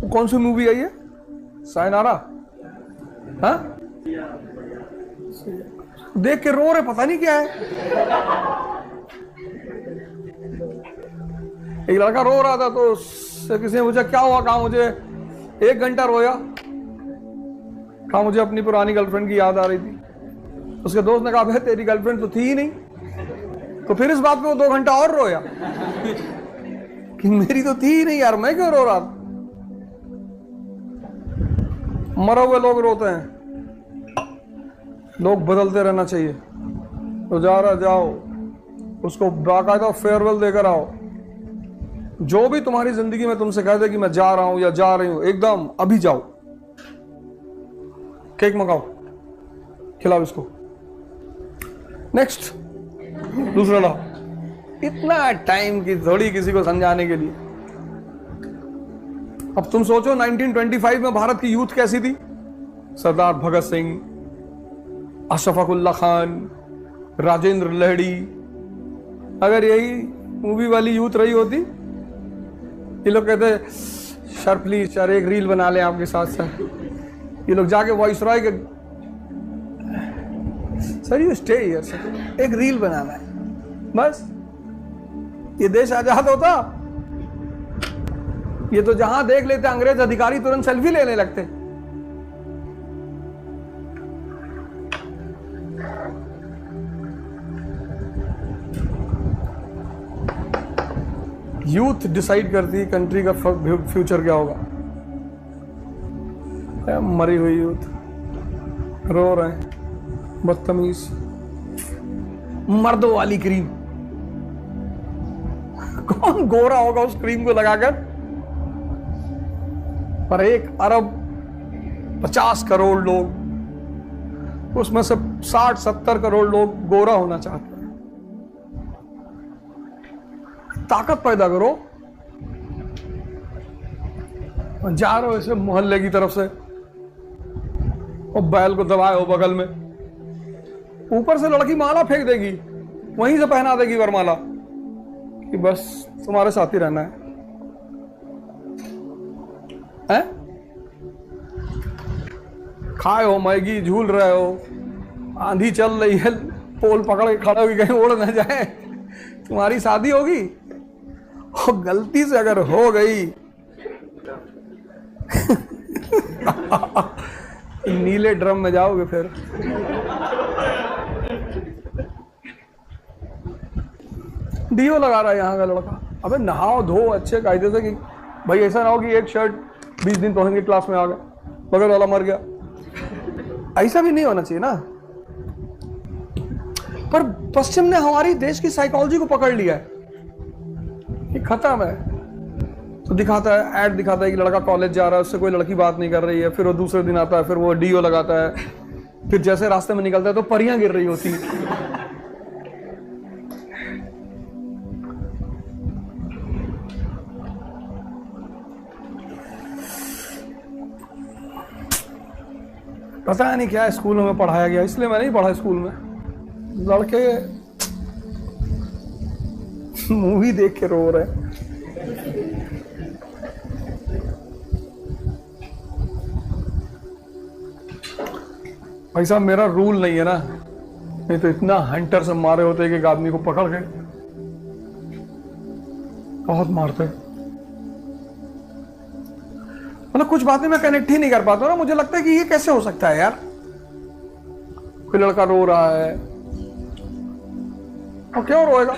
कौन सी मूवी आई है? सायनारा? हाँ, देख के रो रहे, पता नहीं क्या है। एक लड़का रो रहा था तो उससे किसी ने पूछा क्या हुआ, कहा मुझे 1 घंटा रोया, कहा मुझे अपनी पुरानी गर्लफ्रेंड की याद आ रही थी। उसके दोस्त ने कहा भाई तेरी गर्लफ्रेंड तो थी ही नहीं। तो फिर इस बात पे वो 2 घंटा और रोया कि मेरी तो थी ही नहीं यार, मैं क्यों रो रहा था। मरे हुए लोग रोते हैं, लोग बदलते रहना चाहिए। तो जा रहा जाओ, उसको बाकायदा फेयरवेल देकर आओ। जो भी तुम्हारी जिंदगी में तुमसे कह दे कि मैं जा रहा हूं या जा रही हूं, एकदम अभी जाओ, केक मंगाओ, खिलाओ इसको। नेक्स्ट, दूसरा लाओ। इतना टाइम की थोड़ी किसी को समझाने के लिए। अब तुम सोचो 1925 में भारत की यूथ कैसी थी? सरदार भगत सिंह, अशफाकुल्ला खान, राजेंद्र लहड़ी। अगर यही मूवी वाली यूथ रही होती, ये लोग कहते सर प्लीज सर एक रील बना लें आपके साथ सर। ये लोग जाके वॉइसरॉय के sir you stay here sir, एक रील बनाना है बस। ये देश आजाद होता, ये तो जहां देख लेते अंग्रेज अधिकारी तुरंत सेल्फी लेने लगते। यूथ डिसाइड करती है कंट्री का फ्यूचर क्या होगा। मरी हुई यूथ, रो रहे हैं, बदतमीज। मर्दों वाली क्रीम, कौन गोरा होगा उस क्रीम को लगाकर? पर 1 अरब 50 करोड़ लोग, उसमें से 60-70 करोड़ लोग गोरा होना चाहते हैं। ताकत पैदा करो। जा रहे हो ऐसे मोहल्ले की तरफ से और बैल को दबाए हो बगल में, ऊपर से लड़की माला फेंक देगी, वहीं से पहना देगी वरमाला कि बस तुम्हारे साथ ही रहना है। हैं? खाए हो मैगी, झूल रहे हो, आंधी चल रही है, पोल पकड़ के खड़े हो कि कहीं उड़ ना जाए, तुम्हारी शादी होगी और गलती से अगर हो गई नीले ड्रम में जाओगे फिर। डीओ लगा रहा है यहाँ का लड़का। अबे नहाओ धो अच्छे कायदे से, कि भाई ऐसा ना हो कि एक शर्ट 20 दिन पहन के क्लास में आ गया, बगल वाला मर गया। ऐसा भी नहीं होना चाहिए ना। पर पश्चिम ने हमारी देश की साइकोलॉजी को पकड़ लिया है कि खत्म है। तो दिखाता है, ऐड दिखाता है कि लड़का कॉलेज जा रहा है, उससे कोई लड़की बात नहीं कर रही है, फिर वो दूसरे दिन आता है, फिर वो डीओ लगाता है, फिर जैसे रास्ते में निकलता है तो परियां गिर रही होती है। पता नहीं क्या स्कूलों में पढ़ाया गया, इसलिए मैं नहीं पढ़ा स्कूल में। लड़के मूवी देख के रो रहे। भाई साहब मेरा रूल नहीं है ना, नहीं तो इतना हंटर से मारे होते कि एक आदमी को पकड़ के बहुत मारते। मतलब कुछ बातें मैं कनेक्ट ही नहीं कर पाता ना। मुझे लगता है कि ये कैसे हो सकता है यार, कोई लड़का रो रहा है और क्यों रोएगा,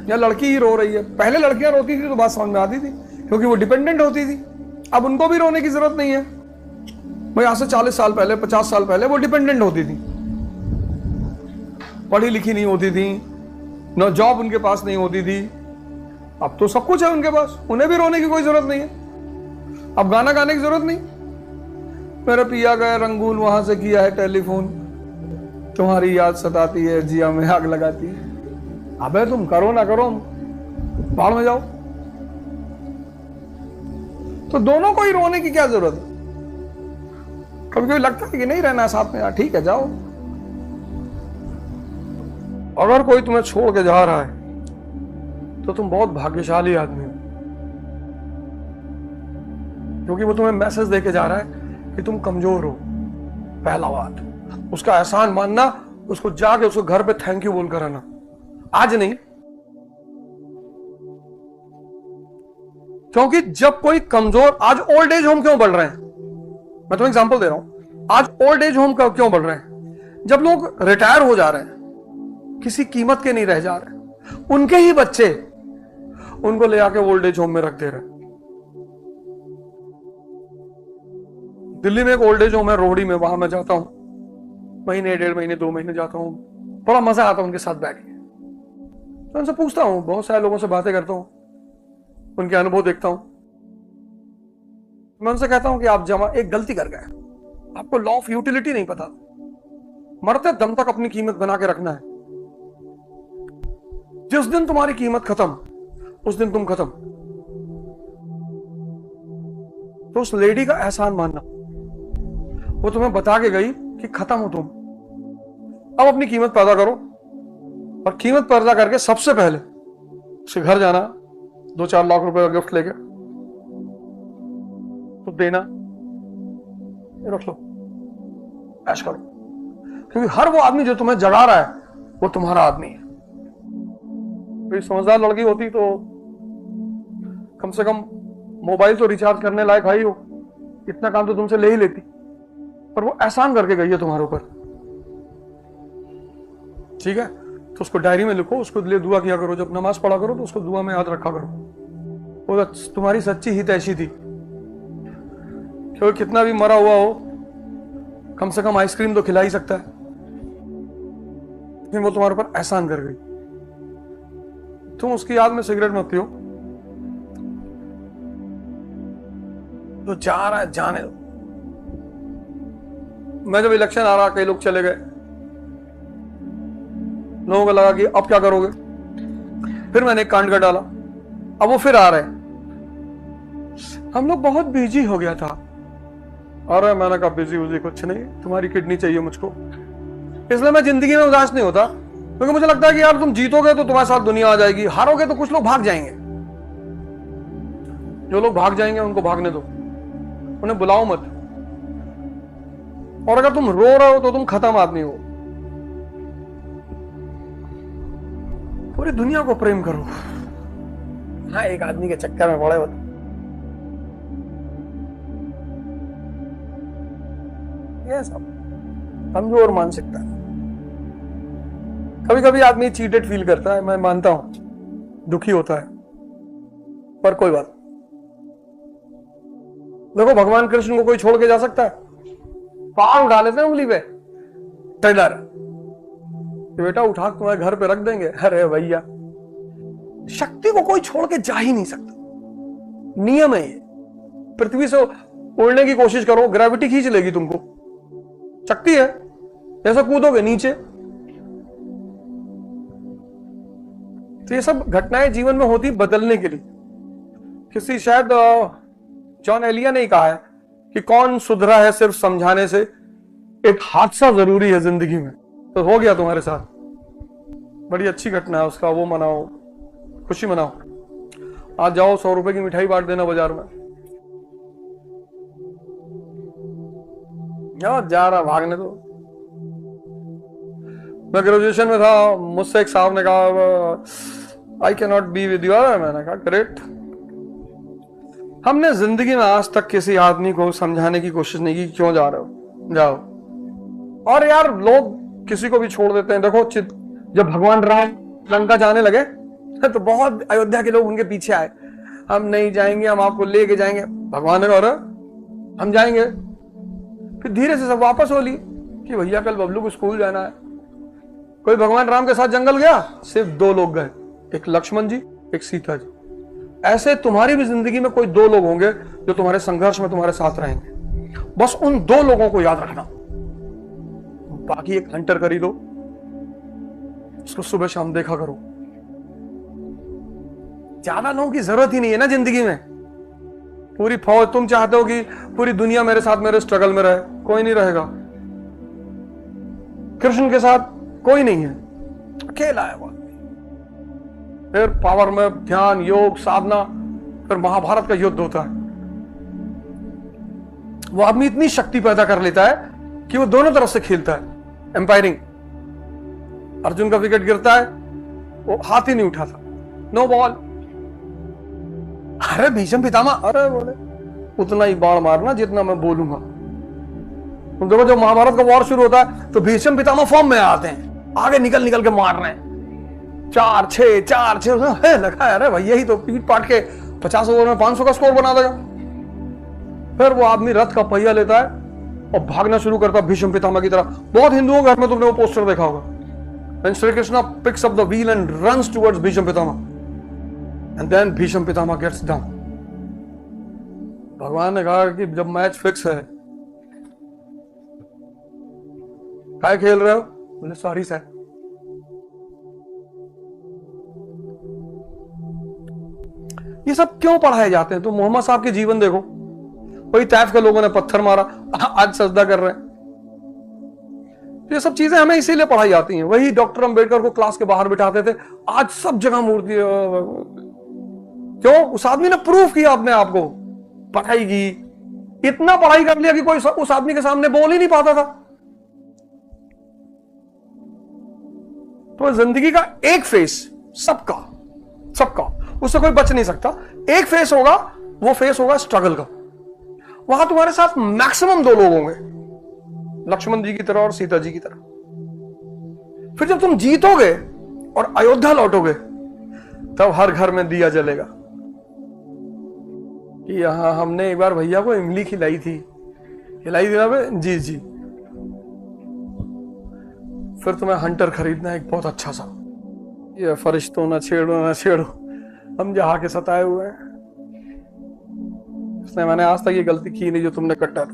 या लड़की ही रो रही है। पहले लड़कियां रोती थी तो बात समझ में आती थी क्योंकि वो डिपेंडेंट होती थी। अब उनको भी रोने की जरूरत नहीं है भाई। आज से 40 साल पहले, 50 साल पहले वो डिपेंडेंट होती थी, पढ़ी लिखी नहीं होती थी, न जॉब उनके पास नहीं होती थी। अब तो सब कुछ है उनके पास, उन्हें भी रोने की कोई जरूरत नहीं है। अब गाना गाने की जरूरत नहीं। मेरा पिया गया रंगून, वहां से किया है टेलीफोन, तुम्हारी याद सताती है, जिया में आग लगाती है। अबे तुम करो ना करो, बाहर में जाओ। तो दोनों को ही रोने की क्या जरूरत है? कभी कभी लगता है कि नहीं रहना साथ में, यार ठीक है जाओ। अगर कोई तुम्हें छोड़ के जा रहा है तो तुम बहुत भाग्यशाली आदमी हो। क्योंकि वो तुम्हें मैसेज देके जा रहा है कि तुम कमजोर हो। पहला बात, उसका एहसान मानना, उसको जाके उसको घर पे थैंक यू बोलकर आना, आज नहीं। क्योंकि जब कोई कमजोर, आज ओल्ड एज होम क्यों बढ़ रहे हैं, मैं तुम्हें एग्जांपल दे रहा हूं, आज ओल्ड एज होम क्यों बढ़ रहे हैं? जब लोग रिटायर हो जा रहे हैं, किसी कीमत के नहीं रह जा रहे, उनके ही बच्चे उनको ले आके ओल्ड एज होम में रख दे रहे हैं। दिल्ली में एक ओल्ड एज होम है रोहड़ी में, वहां मैं जाता हूं, महीने, 1.5 महीने, 2 महीने जाता हूं, बड़ा मजा आता है उनके साथ बैठ के। मैं उनसे पूछता हूं, बहुत सारे लोगों से बातें करता हूं, उनके अनुभव देखता हूं। मैं उनसे कहता हूं कि आप एक गलती कर गए, आपको लॉ ऑफ यूटिलिटी नहीं पता। मरते दम तक अपनी कीमत बना के रखना है। जिस दिन तुम्हारी कीमत खत्म, उस दिन तुम खत्म। तो उस लेडी का एहसान मानना, वो तुम्हें बता के गई कि खत्म हो तुम, अब अपनी कीमत पैदा करो, और कीमत पैदा करके सबसे पहले उसके घर जाना, 2-4 लाख रुपए का गिफ्ट लेके तो देना, रख लो, ऐश करो। क्योंकि हर वो आदमी जो तुम्हें जगा रहा है वो तुम्हारा आदमी है। कोई समझदार लड़की होती तो कम से कम मोबाइल तो रिचार्ज करने लायक आई हो, इतना काम तो तुमसे ले ही लेती, पर वो एहसान करके गई है तुम्हारे ऊपर। ठीक है, तो उसको डायरी में लिखो, उसको लिए दुआ किया करो, जब नमाज पढ़ा करो तो उसको दुआ में याद रखा करो। वो तुम्हारी सच्ची हितैषी थी, क्योंकि कितना भी मरा हुआ हो, कम से कम आइसक्रीम तो खिला ही सकता है। लेकिन वो तुम्हारे ऊपर एहसान कर गई, तुम उसकी याद में सिगरेट मत पियो, तो जा रहा है जाने दो। मैं जब इलेक्शन आ रहा, कई लोग चले गए, लोगों को लगा कि अब क्या करोगे, फिर मैंने एक कांड कर डाला, अब वो फिर आ रहे हैं, हम लोग बहुत बिजी हो गया था। अरे मैंने कहा बिजी उजी कुछ नहीं, तुम्हारी किडनी चाहिए मुझको। इसलिए मैं जिंदगी में उदास नहीं होता, क्योंकि मुझे लगता है कि यार तुम जीतोगे तो तुम्हारे साथ दुनिया आ जाएगी, हारोगे तो कुछ लोग भाग जाएंगे। जो लोग भाग जाएंगे उनको भागने दो, उन्हें बुलाओ मत। और अगर तुम रो रहे हो तो तुम खत्म आदमी हो। पूरी दुनिया को प्रेम करो, हाँ एक आदमी के चक्कर में पड़े हो। ये सब कमजोर मानसिकता है। कभी कभी आदमी चीटेड फील करता है, मैं मानता हूं, दुखी होता है, पर कोई बात। देखो भगवान कृष्ण को कोई छोड़ के जा सकता है? पार उठा लेते हैं उंगली पे, टेलर बेटा उठा तुम्हारे घर पे रख देंगे। अरे भैया, शक्ति को कोई छोड़ के जा ही नहीं सकता, नियम है ये। पृथ्वी से उड़ने की कोशिश करो, ग्रेविटी खींच लेगी तुमको, शक्ति है, जैसा कूदोगे नीचे। तो ये सब घटनाएं जीवन में होती बदलने के लिए। किसी शायद जॉन एलिया ने कहा है कि कौन सुधरा है सिर्फ समझाने से, एक हादसा जरूरी है जिंदगी में। तो हो गया तुम्हारे साथ, बड़ी अच्छी घटना है उसका, वो मनाओ, खुशी मनाओ। आज जाओ 100 रुपए की मिठाई बांट देना बाजार में। जा रहा भागने दो। मैं ग्रेजुएशन में था, मुझसे एक साहब ने कहा I can not be with you. मैंने कहा ग्रेट। हमने जिंदगी में आज तक किसी आदमी को समझाने की कोशिश नहीं की क्यों जा रहे हो, जाओ। और यार लोग किसी को भी छोड़ देते हैं। देखो जब भगवान राम लंका जाने लगे तो बहुत अयोध्या के लोग उनके पीछे आए, हम नहीं जाएंगे, हम आपको लेके जाएंगे। भगवान ने कहा हम जाएंगे। फिर धीरे से सब वापस हो ली कि भैया कल बबलू को स्कूल जाना है। कोई भगवान राम के साथ जंगल गया, सिर्फ 2 लोग गए, एक लक्ष्मण जी, एक सीता जी। ऐसे तुम्हारी भी जिंदगी में कोई 2 लोग होंगे जो तुम्हारे संघर्ष में तुम्हारे साथ रहेंगे। बस उन 2 लोगों को याद रखना। बाकी एक हंटर खरीदो, उसको सुबह शाम देखा करो। ज्यादा लोगों की जरूरत ही नहीं है ना जिंदगी में। पूरी फौज, तुम चाहते हो कि पूरी दुनिया मेरे साथ मेरे स्ट्रगल में रहे, कोई नहीं रहेगा। कृष्ण के साथ कोई नहीं है, अकेला है वो। फिर पावर में ध्यान, योग, साधना, फिर महाभारत का युद्ध होता है। वो आदमी इतनी शक्ति पैदा कर लेता है कि वो दोनों तरफ से खेलता है, एम्पायरिंग। अर्जुन का विकेट गिरता है, वो हाथ ही नहीं उठाता, नो बॉल। अरे भीष्म पितामह, अरे बोले उतना ही बाण मारना जितना मैं बोलूंगा। तुम देखो जब महाभारत का वॉर शुरू होता है तो भीष्म पितामह फॉर्म में आते हैं, आगे निकल निकल के मार रहे हैं, 4-6 लगा है। अरे भैया ही तो पीट पाट के 50 ओवर में 500 का स्कोर बना देगा। फिर वो आदमी रथ का पहिया लेता है और भागना शुरू करता है भीष्म पितामह की तरह। बहुत हिंदुओं के घर में तुमने वो पोस्टर देखा होगा, when Shri Krishna picks up the wheel and runs towards Bhisham Pitama, and then Bhisham Pitama gets down. भगवान ने कहा कि जब मैच फिक्स है, क्या खेल रहे हो? बोले सॉरी सर। ये सब क्यों पढ़ाए जाते हैं? तो मोहम्मद साहब के जीवन देखो, वही तैफ के लोगों ने पत्थर मारा, आज सजदा कर रहे हैं। ये सब चीजें हमें इसीलिए पढ़ाई जाती हैं। वही डॉक्टर अंबेडकर को क्लास के बाहर बिठाते थे, आज सब जगह मूर्ति। क्यों? उस आदमी ने प्रूफ किया अपने आप को, पढ़ाई की, इतना पढ़ाई कर लिया कि कोई उस आदमी के सामने बोल ही नहीं पाता था। तो जिंदगी का एक फेस, सबका उससे कोई बच नहीं सकता। एक फेस होगा, वो फेस होगा स्ट्रगल का। वहां तुम्हारे साथ मैक्सिमम 2 लोग होंगे, लक्ष्मण जी की तरह और सीता जी की तरह। फिर जब तुम जीतोगे और अयोध्या लौटोगे, तब हर घर में दिया जलेगा कि यहां हमने एक बार भैया को इमली खिलाई थी ना बे? जी जी। फिर तुम्हें हंटर खरीदना है एक बहुत अच्छा सा, ये फरिश्तों ना छेड़ो, हम जहां के सताए हुए हैं। इसलिए मैंने आज तक ये गलती की नहीं जो तुमने कट्टा।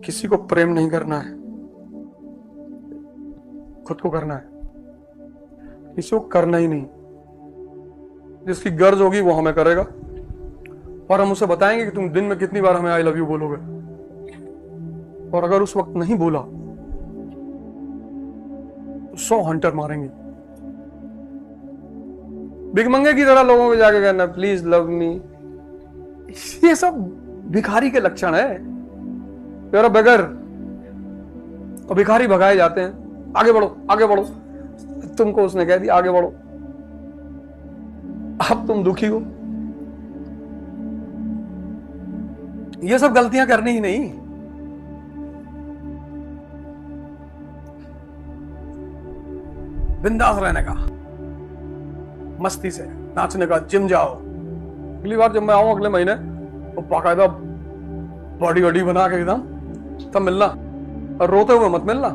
किसी को प्रेम नहीं करना है, खुद को करना है। किसी को करना ही नहीं, जिसकी गर्ज होगी वो हमें करेगा, और हम उसे बताएंगे कि तुम दिन में कितनी बार हमें आई लव यू बोलोगे। और अगर उस वक्त नहीं बोला तो 100 हंटर मारेंगे। भिखमंगे की तरह लोगों को जाके कहना प्लीज लव मी, ये सब भिखारी के लक्षण है। यार बगैर और भिखारी भगाए जाते हैं, आगे बढ़ो। तुमको उसने कह दिया आगे बढ़ो, अब तुम दुखी हो। ये सब गलतियां करनी ही नहीं। बिंदास रहने का, मस्ती से नाचने का, जिम जाओ। अगली बार जब मैं आऊं अगले महीने तो बाकायदा बॉडी वॉडी बना के एकदम, तब मिलना, और रोते हुए मत मिलना।